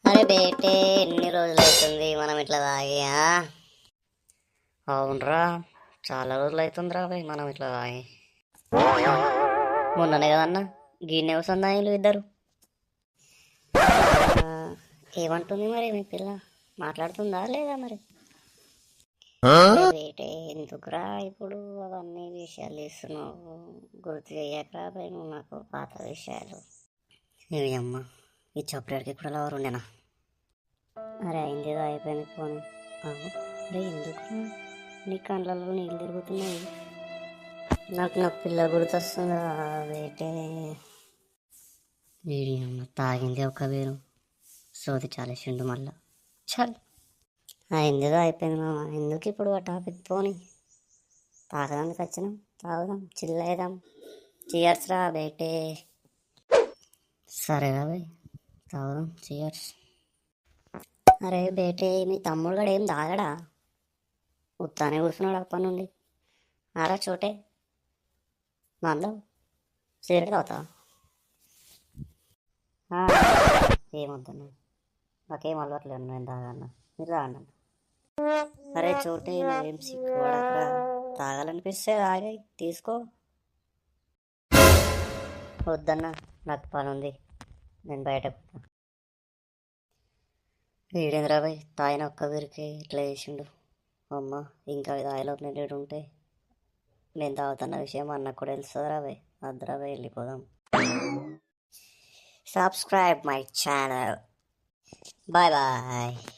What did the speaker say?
అరే బేటే, ఎన్ని రోజులు అవుతుంది మనం ఇట్లా తాగి? అవునరా, చాలా రోజులు అవుతుందిరా భయ్ మనం ఇట్లా తాగి. మొన్ననే కదన్నా గిన్నె వసందాయిలు ఇద్దరు. ఆ, ఏమంటుంది మరి మీ పిల్ల? మాట్లాడుతుందా లేదా మరి? అరే బేటే, ఎందుకురా ఇప్పుడు అవన్నీ విషయాలు ఇస్తున్నావు? గుర్తు చెయ్యకరా భయ్ నువ్వు నాకు పాత విషయాలు. ఏమి అమ్మ, ఈ చాక్లెట్కి కూడా లవర్ ఉండేనా? అరే అయింది ఏదో అయిపోయింది పోనీ. అరే ఎందుకు నీ కళ్ళల్లో నీళ్ళు తిరుగుతున్నాయి? నాకు నా పిల్ల గుర్తొస్తుందా వేటే? వీడి అమ్మ తాగింది ఒక వేరు, సోది చాలేసిండు మళ్ళా. చల్, అయిందేదో అయిపోయింది మామ, ఎందుకు ఇప్పుడు ఆ టాపిక్ పోని. తాగడానికి వచ్చినాం, తాగుదాం, చిల్లేద్దాం. చియర్స్ రా బేటే. సరేరా భయ్, తాగుదాం, చియర్స్. అరే బేటే, మీ తమ్ముడు గడు ఏం తాగడా? ఉత్తానే కూర్చున్నాడు అప్పటి నుండి. ఆరా చోటే మందం సిగరెట్ తాగుతావా? ఏమొద్దున్నా, నాకేం అలవాట్లేదు, నేను తాగన్నా, మీరు తాగండి. అరే చోటే, నువ్వేం సిగ్గుపడకరా, తాగాలనిపిస్తే తాగే తీసుకో. వద్దన్నా, నాకు పని ఉంది, నేను బయటకు పోతా. వీడేంద్రా బాయ్ తాగిన ఒక్క వీరికి ఇట్లా చేసిండు. అమ్మ, ఇంకా తాగిలోపు నేను ఉంటే నేను తాగుతున్న విషయం అన్నకు కూడా తెలుస్తుందిరా బాయ్. వద్దురా బాయ్, వెళ్ళిపోదాం. Subscribe my channel. Bye bye.